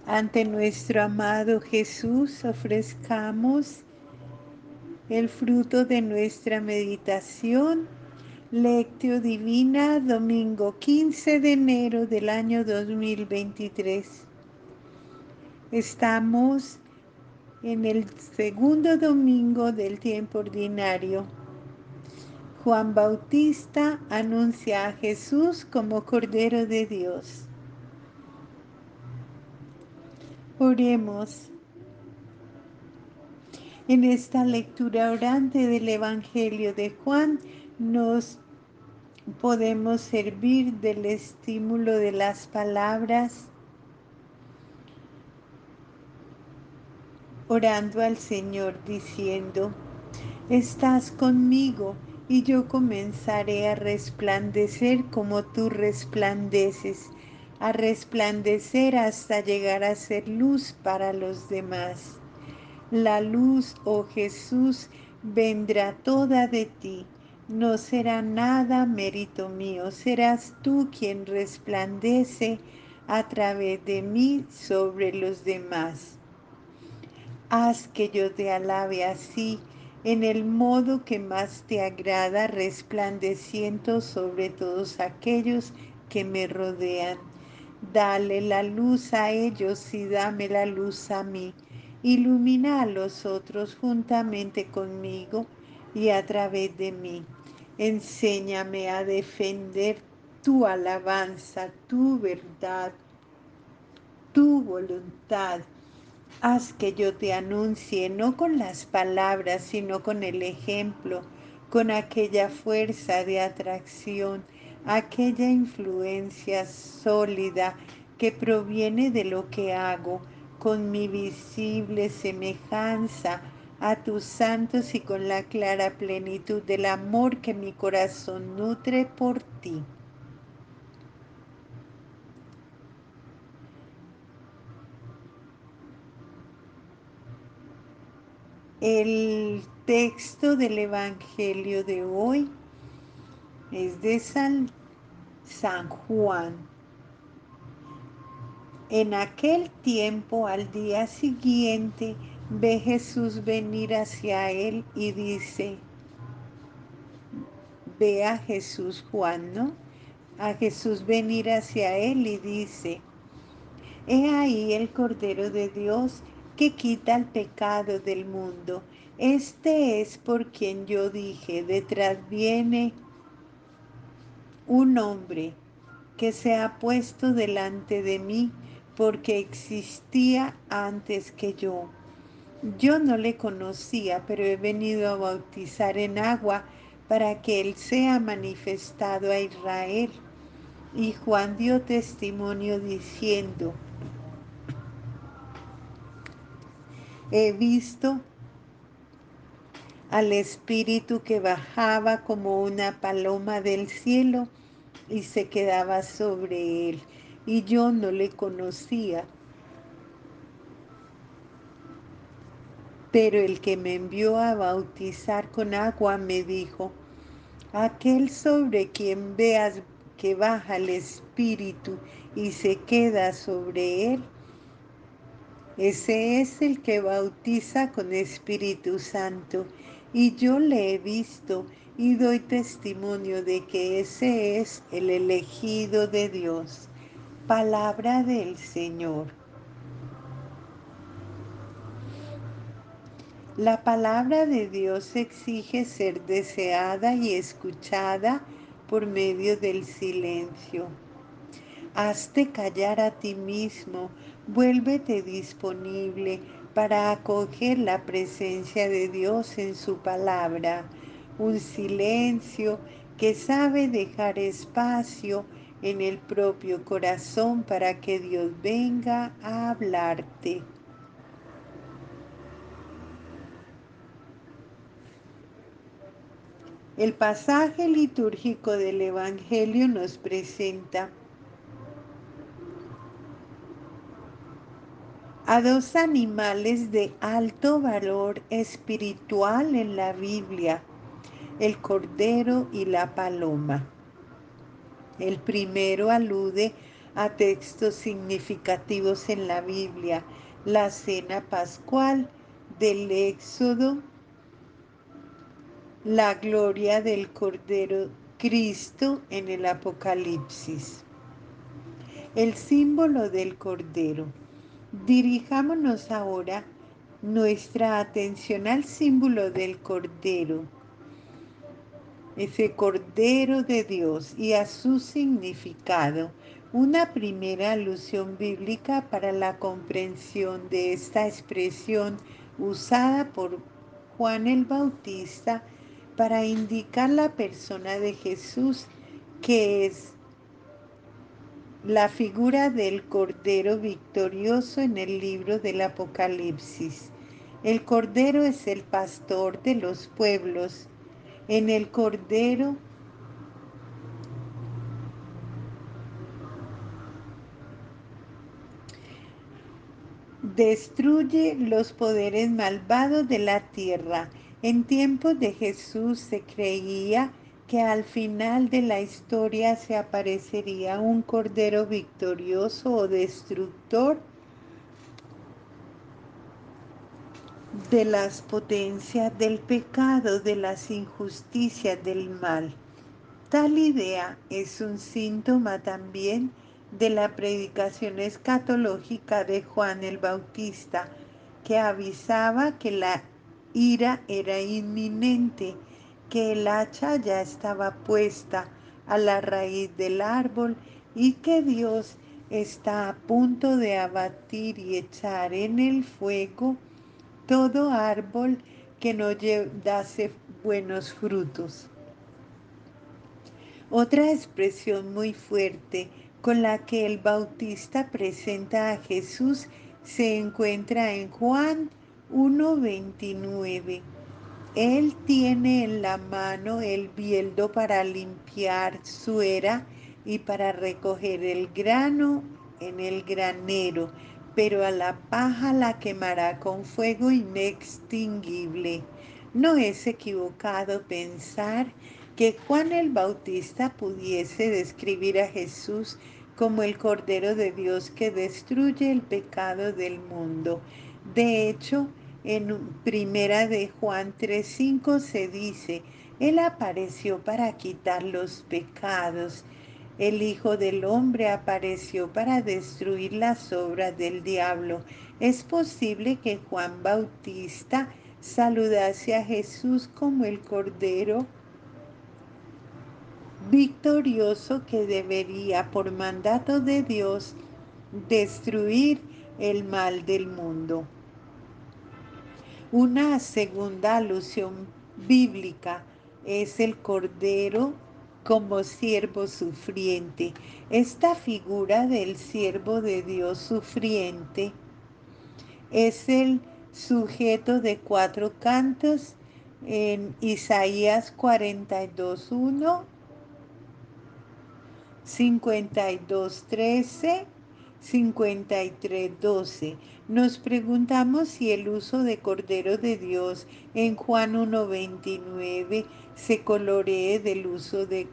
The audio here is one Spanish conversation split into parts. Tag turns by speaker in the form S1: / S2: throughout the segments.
S1: Ante nuestro amado Jesús ofrezcamos el fruto de nuestra meditación. Lectio Divina, domingo 15 de enero del año 2023. Estamos en el segundo domingo del tiempo ordinario. Juan Bautista anuncia a Jesús como Cordero de Dios. Oremos. En esta lectura orante del Evangelio de Juan nos podemos servir del estímulo de las palabras, orando al Señor diciendo: estás conmigo y yo comenzaré a resplandecer como tú resplandeces, a resplandecer hasta llegar a ser luz para los demás. La luz, oh Jesús, vendrá toda de ti. No será nada mérito mío, serás tú quien resplandece a través de mí sobre los demás. Haz que yo te alabe así, en el modo que más te agrada, resplandeciendo sobre todos aquellos que me rodean. Dale la luz a ellos y dame la luz a mí. Ilumina a los otros juntamente conmigo y a través de mí. Enséñame a defender tu alabanza, tu verdad, tu voluntad. Haz que yo te anuncie no con las palabras, sino con el ejemplo, con aquella fuerza de atracción, aquella influencia sólida que proviene de lo que hago, con mi visible semejanza a tus santos y con la clara plenitud del amor que mi corazón nutre por ti. El texto del Evangelio de hoy es de San Juan. En aquel tiempo, al día siguiente, ve Jesús venir hacia él y dice, ve a Jesús Juan, ¿no? A Jesús venir hacia él y dice, he ahí el Cordero de Dios que quita el pecado del mundo. Este es por quien yo dije, detrás viene un hombre que se ha puesto delante de mí porque existía antes que yo. Yo no le conocía, pero he venido a bautizar en agua para que él sea manifestado a Israel. Y Juan dio testimonio diciendo, he visto al Espíritu que bajaba como una paloma del cielo y se quedaba sobre él. Y yo no le conocía. Pero el que me envió a bautizar con agua me dijo, aquel sobre quien veas que baja el Espíritu y se queda sobre él, ese es el que bautiza con Espíritu Santo. Y yo le he visto y doy testimonio de que ese es el elegido de Dios. Palabra del Señor. La palabra de Dios exige ser deseada y escuchada por medio del silencio. Hazte callar a ti mismo, vuélvete disponible para acoger la presencia de Dios en su palabra. Un silencio que sabe dejar espacio en el propio corazón para que Dios venga a hablarte. El pasaje litúrgico del Evangelio nos presenta a dos animales de alto valor espiritual en la Biblia, el cordero y la paloma. El primero alude a textos significativos en la Biblia, la cena pascual del Éxodo, la gloria del Cordero Cristo en el Apocalipsis. El símbolo del Cordero. Dirijámonos ahora nuestra atención al símbolo del Cordero, ese Cordero de Dios, y a su significado. Una primera alusión bíblica para la comprensión de esta expresión usada por Juan el Bautista para indicar la persona de Jesús, que es la figura del Cordero victorioso en el libro del Apocalipsis. El Cordero es el pastor de los pueblos. En el Cordero destruye los poderes malvados de la tierra. En tiempos de Jesús se creía que al final de la historia se aparecería un Cordero victorioso o destructor de las potencias del pecado, de las injusticias, del mal. Tal idea es un síntoma también de la predicación escatológica de Juan el Bautista, que avisaba que la ira era inminente, que el hacha ya estaba puesta a la raíz del árbol y que Dios está a punto de abatir y echar en el fuego todo árbol que no dase buenos frutos. Otra expresión muy fuerte con la que el Bautista presenta a Jesús se encuentra en Juan 1:29. Él tiene en la mano el bieldo para limpiar su era y para recoger el grano en el granero, pero a la paja la quemará con fuego inextinguible. No es equivocado pensar que Juan el Bautista pudiese describir a Jesús como el Cordero de Dios que destruye el pecado del mundo. De hecho, en Primera de Juan 3:5 se dice, Él apareció para quitar los pecados. El Hijo del Hombre apareció para destruir las obras del diablo. Es posible que Juan Bautista saludase a Jesús como el Cordero victorioso que debería, por mandato de Dios, destruir el mal del mundo. Una segunda alusión bíblica es el Cordero como siervo sufriente. Esta figura del siervo de Dios sufriente es el sujeto de 4 cantos en Isaías 42:1, 52:13, 53:12. Nos preguntamos si el uso de Cordero de Dios en Juan 1:29 se coloree del uso de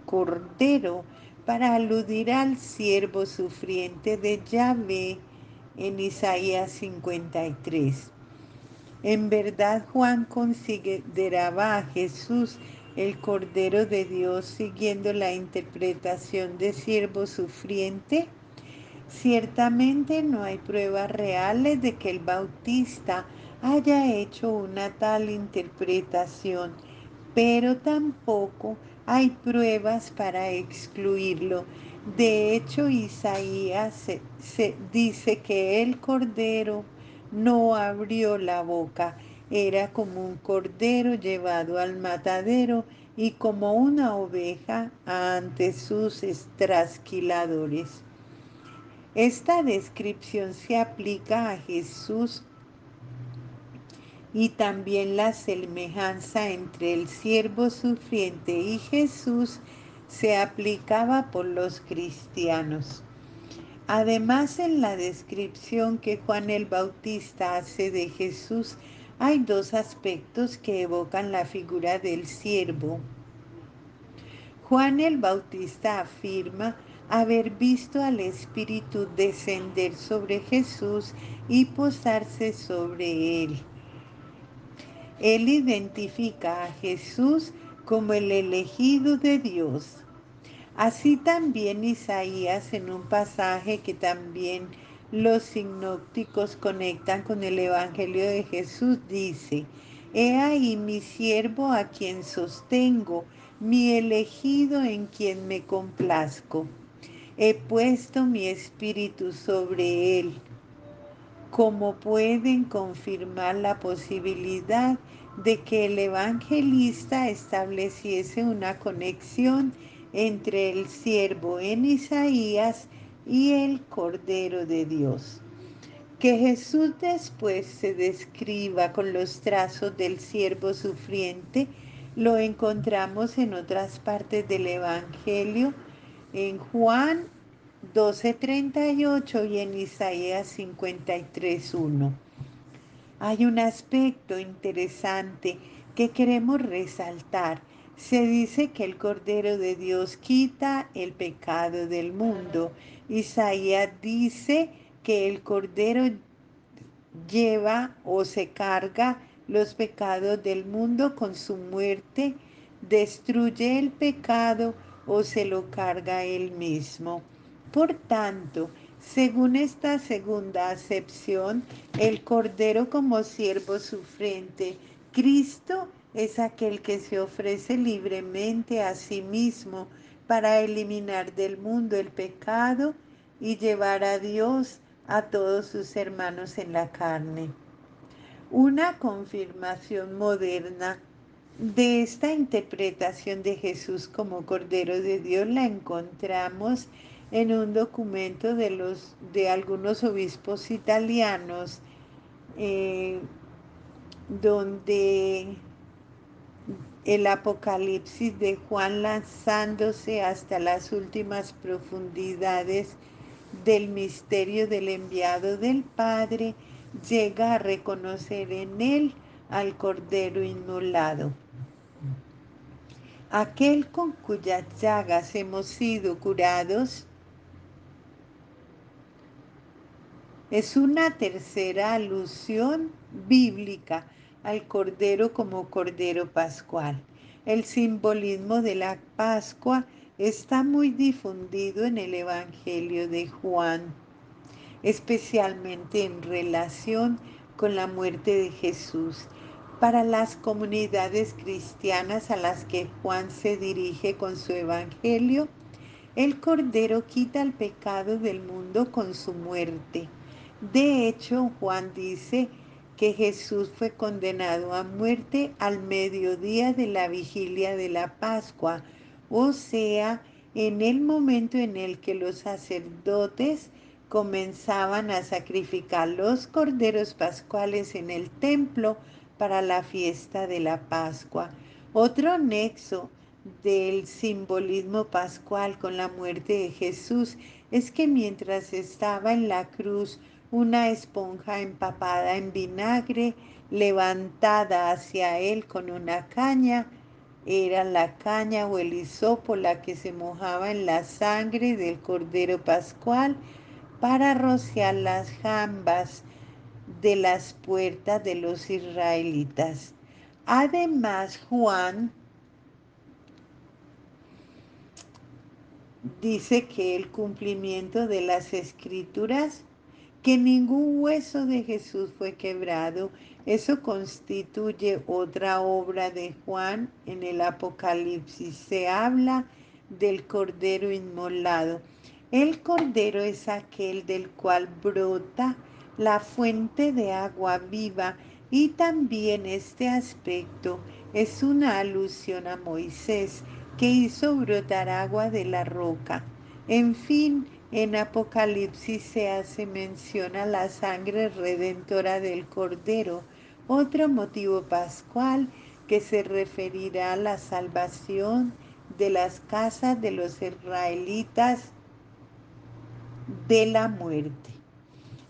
S1: Cordero para aludir al siervo sufriente de Yahvé en Isaías 53. En verdad, Juan consideraba a Jesús el Cordero de Dios siguiendo la interpretación de siervo sufriente. Ciertamente no hay pruebas reales de que el Bautista haya hecho una tal interpretación, pero tampoco hay pruebas para excluirlo. De hecho, Isaías se dice que el Cordero no abrió la boca, era como un cordero llevado al matadero y como una oveja ante sus trasquiladores. Esta descripción se aplica a Jesús y también la semejanza entre el siervo sufriente y Jesús se aplicaba por los cristianos. Además, en la descripción que Juan el Bautista hace de Jesús, hay dos aspectos que evocan la figura del siervo. Juan el Bautista afirma haber visto al Espíritu descender sobre Jesús y posarse sobre él. Él identifica a Jesús como el elegido de Dios. Así también Isaías, en un pasaje que también los sinópticos conectan con el Evangelio de Jesús, dice: He ahí mi siervo a quien sostengo, mi elegido en quien me complazco. He puesto mi espíritu sobre él. Como pueden confirmar la posibilidad de que el evangelista estableciese una conexión entre el siervo en Isaías y el Cordero de Dios. Que Jesús después se describa con los trazos del siervo sufriente, lo encontramos en otras partes del Evangelio, en Juan 12:38 y en Isaías 53:1. Hay un aspecto interesante que queremos resaltar. Se dice que el Cordero de Dios quita el pecado del mundo. Isaías dice que el Cordero lleva o se carga los pecados del mundo con su muerte, destruye el pecado o se lo carga él mismo. Por tanto, según esta segunda acepción, el Cordero como siervo sufriente, Cristo es aquel que se ofrece libremente a sí mismo para eliminar del mundo el pecado y llevar a Dios a todos sus hermanos en la carne. Una confirmación moderna de esta interpretación de Jesús como Cordero de Dios la encontramos en un documento de algunos obispos italianos, eh, donde el Apocalipsis de Juan, lanzándose hasta las últimas profundidades del misterio del enviado del Padre, llega a reconocer en él al Cordero inmolado, aquel con cuyas llagas hemos sido curados. Es una tercera alusión bíblica al Cordero como Cordero Pascual. El simbolismo de la Pascua está muy difundido en el Evangelio de Juan, especialmente en relación con la muerte de Jesús. Para las comunidades cristianas a las que Juan se dirige con su Evangelio, el Cordero quita el pecado del mundo con su muerte. De hecho, Juan dice que Jesús fue condenado a muerte al mediodía de la vigilia de la Pascua, o sea, en el momento en el que los sacerdotes comenzaban a sacrificar los corderos pascuales en el templo para la fiesta de la Pascua. Otro nexo del simbolismo pascual con la muerte de Jesús es que mientras estaba en la cruz, una esponja empapada en vinagre, levantada hacia él con una caña, era la caña o el hisopo la que se mojaba en la sangre del Cordero Pascual para rociar las jambas de las puertas de los israelitas. Además, Juan dice que el cumplimiento de las escrituras, que ningún hueso de Jesús fue quebrado, eso constituye otra obra de Juan en el Apocalipsis. Se habla del Cordero inmolado. El Cordero es aquel del cual brota la fuente de agua viva, y también este aspecto es una alusión a Moisés, que hizo brotar agua de la roca. En fin, en Apocalipsis se hace mención a la sangre redentora del Cordero, otro motivo pascual que se referirá a la salvación de las casas de los israelitas de la muerte.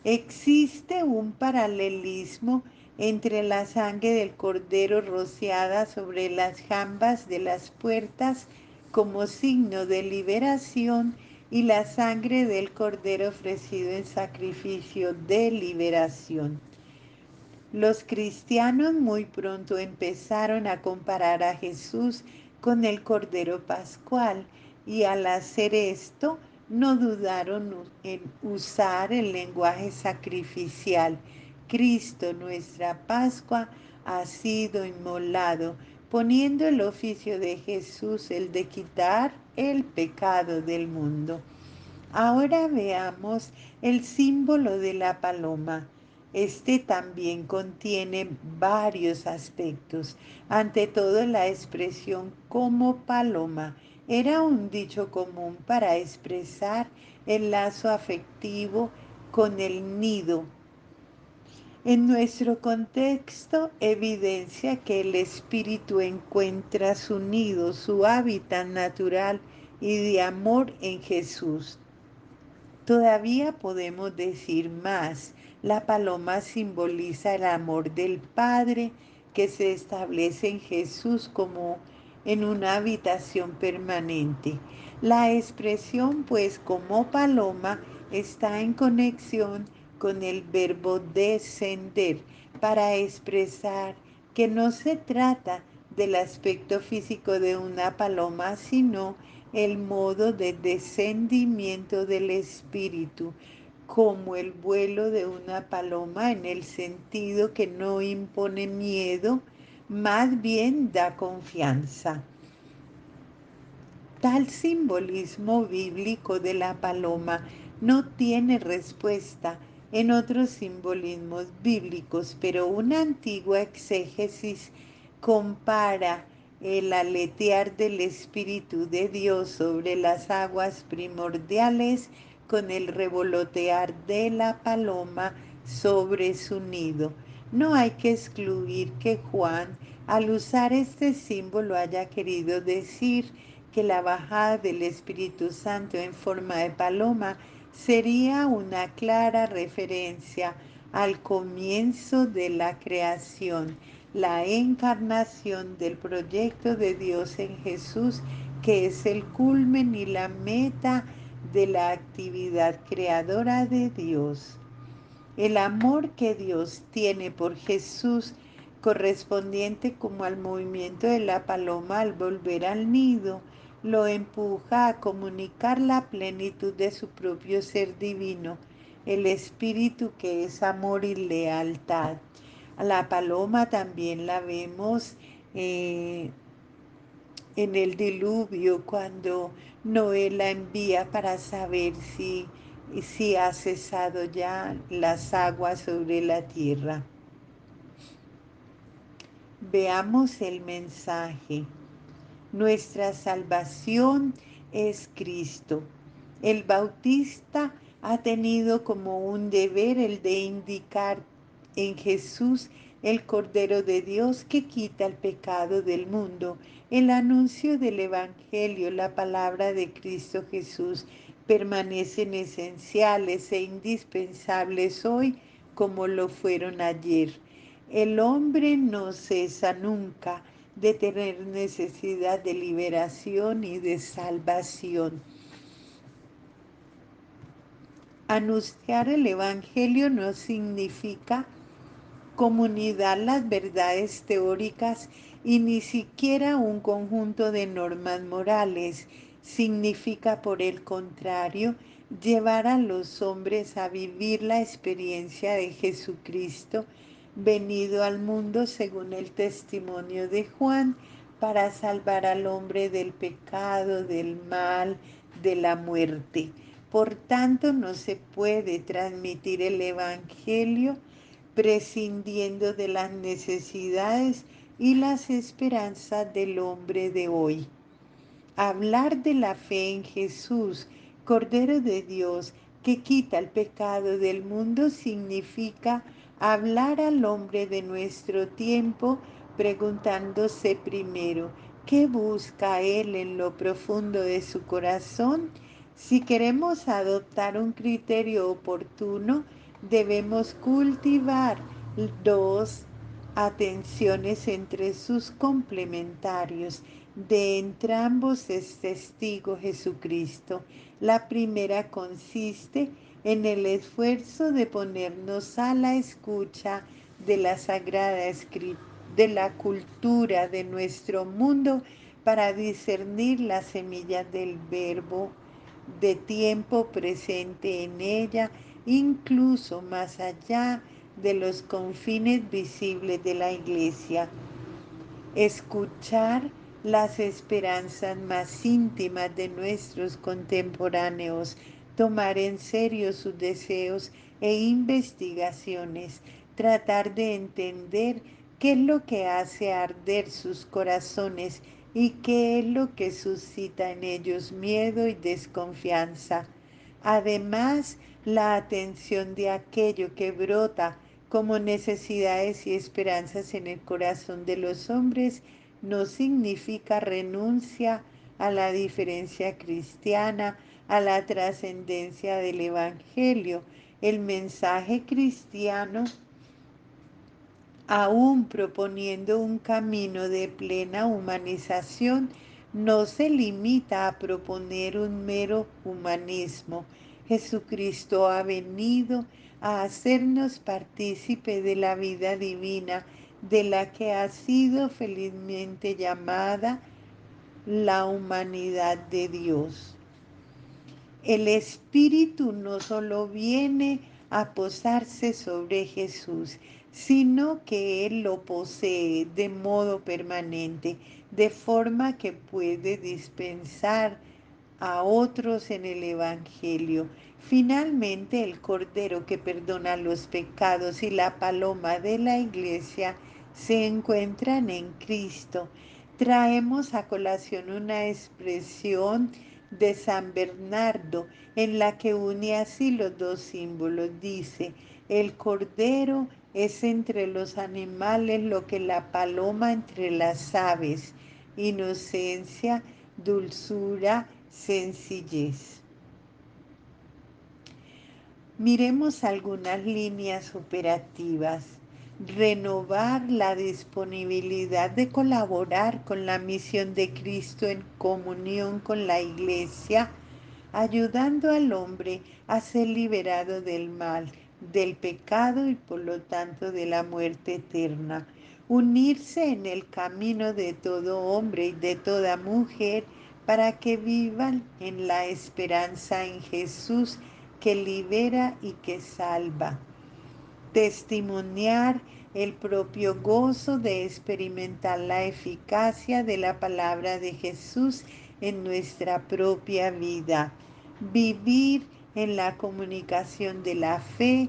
S1: Existe un paralelismo entre la sangre del Cordero rociada sobre las jambas de las puertas como signo de liberación y la sangre del cordero ofrecido en sacrificio de liberación. Los cristianos muy pronto empezaron a comparar a Jesús con el Cordero Pascual y al hacer esto no dudaron en usar el lenguaje sacrificial. Cristo, nuestra Pascua, ha sido inmolado, poniendo el oficio de Jesús el de quitar el pecado del mundo. Ahora veamos el símbolo de la paloma. Este también contiene varios aspectos. Ante todo, la expresión como paloma era un dicho común para expresar el lazo afectivo con el nido. En nuestro contexto evidencia que el espíritu encuentra su nido, su hábitat natural y de amor en Jesús. Todavía podemos decir más. La paloma simboliza el amor del Padre que se establece en Jesús como en una habitación permanente. La expresión, pues, como paloma está en conexión con el verbo descender para expresar que no se trata del aspecto físico de una paloma, sino el modo de descendimiento del espíritu, como el vuelo de una paloma en el sentido que no impone miedo, más bien da confianza. Tal simbolismo bíblico de la paloma no tiene respuesta en otros simbolismos bíblicos, pero una antigua exégesis compara el aletear del Espíritu de Dios sobre las aguas primordiales con el revolotear de la paloma sobre su nido. No hay que excluir que Juan, al usar este símbolo, haya querido decir que la bajada del Espíritu Santo en forma de paloma sería una clara referencia al comienzo de la creación, la encarnación del proyecto de Dios en Jesús, que es el culmen y la meta de la actividad creadora de Dios. El amor que Dios tiene por Jesús, correspondiente como al movimiento de la paloma al volver al nido, lo empuja a comunicar la plenitud de su propio ser divino, el espíritu que es amor y lealtad. A la paloma también la vemos en el diluvio, cuando Noé la envía para saber si ha cesado ya las aguas sobre la tierra. Veamos el mensaje. Nuestra salvación es Cristo. El Bautista ha tenido como un deber el de indicar en Jesús el Cordero de Dios que quita el pecado del mundo. El anuncio del Evangelio, la palabra de Cristo Jesús, permanecen esenciales e indispensables hoy como lo fueron ayer. El hombre no cesa nunca de tener necesidad de liberación y de salvación. Anunciar el Evangelio no significa comunidad las verdades teóricas y ni siquiera un conjunto de normas morales. Significa, por el contrario, llevar a los hombres a vivir la experiencia de Jesucristo, venido al mundo según el testimonio de Juan, para salvar al hombre del pecado, del mal, de la muerte. Por tanto, no se puede transmitir el Evangelio prescindiendo de las necesidades y las esperanzas del hombre de hoy. Hablar de la fe en Jesús, Cordero de Dios, que quita el pecado del mundo, significa hablar al hombre de nuestro tiempo preguntándose primero, ¿qué busca él en lo profundo de su corazón? Si queremos adoptar un criterio oportuno, debemos cultivar dos atenciones entre sus complementarios. De entrambos es testigo Jesucristo. La primera consiste en el esfuerzo de ponernos a la escucha de la Sagrada Escritura, de la cultura de nuestro mundo, para discernir las semillas del verbo de tiempo presente en ella, incluso más allá de los confines visibles de la Iglesia. Escuchar las esperanzas más íntimas de nuestros contemporáneos, tomar en serio sus deseos e investigaciones, tratar de entender qué es lo que hace arder sus corazones y qué es lo que suscita en ellos miedo y desconfianza. Además, la atención de aquello que brota como necesidades y esperanzas en el corazón de los hombres no significa renuncia a la diferencia cristiana, a la trascendencia del Evangelio. El mensaje cristiano, aún proponiendo un camino de plena humanización, no se limita a proponer un mero humanismo. Jesucristo ha venido a hacernos partícipe de la vida divina, de la que ha sido felizmente llamada la humanidad de Dios. El Espíritu no solo viene a posarse sobre Jesús, sino que Él lo posee de modo permanente, de forma que puede dispensar a otros en el Evangelio. Finalmente, el Cordero que perdona los pecados y la paloma de la Iglesia se encuentran en Cristo. Traemos a colación una expresión de San Bernardo en la que une así los dos símbolos. Dice: el Cordero es entre los animales lo que la paloma entre las aves. Inocencia, dulzura, sencillez. Miremos algunas líneas operativas. Renovar la disponibilidad de colaborar con la misión de Cristo en comunión con la Iglesia, ayudando al hombre a ser liberado del mal, del pecado y por lo tanto de la muerte eterna. Unirse en el camino de todo hombre y de toda mujer para que vivan en la esperanza en Jesús, que libera y que salva. Testimoniar el propio gozo de experimentar la eficacia de la palabra de Jesús en nuestra propia vida. Vivir en la comunicación de la fe,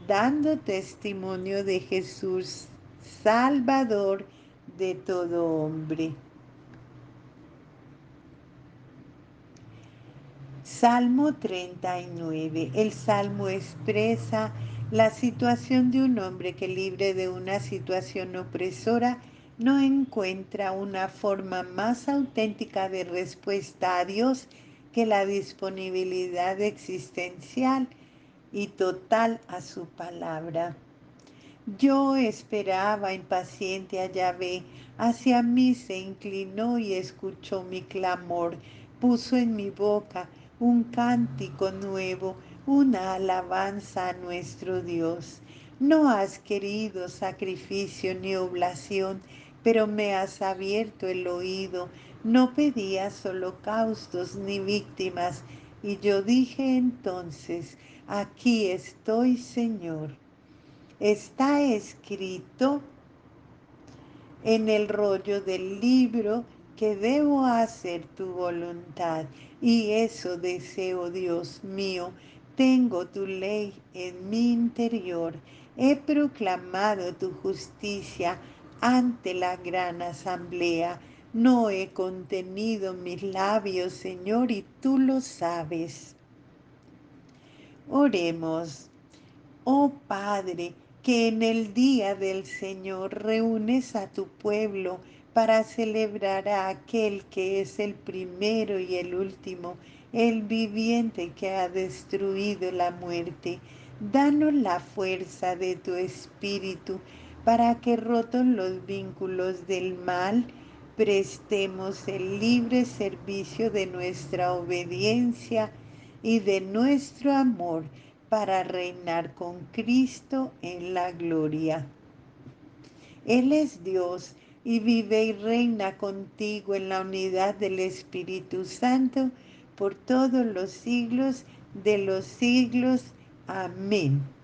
S1: dando testimonio de Jesús, Salvador de todo hombre. Salmo 39. El salmo expresa la situación de un hombre que, libre de una situación opresora, no encuentra una forma más auténtica de respuesta a Dios que la disponibilidad existencial y total a su palabra. Yo esperaba impaciente a Yahvé, hacia mí se inclinó y escuchó mi clamor, puso en mi boca un cántico nuevo, una alabanza a nuestro Dios. No has querido sacrificio ni oblación, pero me has abierto el oído. No pedías holocaustos ni víctimas, y yo dije entonces: aquí estoy, Señor. Está escrito en el rollo del libro que debo hacer tu voluntad, y eso deseo, Dios mío. Tengo tu ley en mi interior. He proclamado tu justicia ante la gran asamblea. No he contenido mis labios, Señor, y tú lo sabes. Oremos. Oh Padre, que en el día del Señor reúnes a tu pueblo para celebrar a aquel que es el primero y el último, el viviente que ha destruido la muerte. Danos la fuerza de tu espíritu para que, rotos los vínculos del mal, prestemos el libre servicio de nuestra obediencia y de nuestro amor para reinar con Cristo en la gloria. Él es Dios y vive y reina contigo en la unidad del Espíritu Santo por todos los siglos de los siglos. Amén.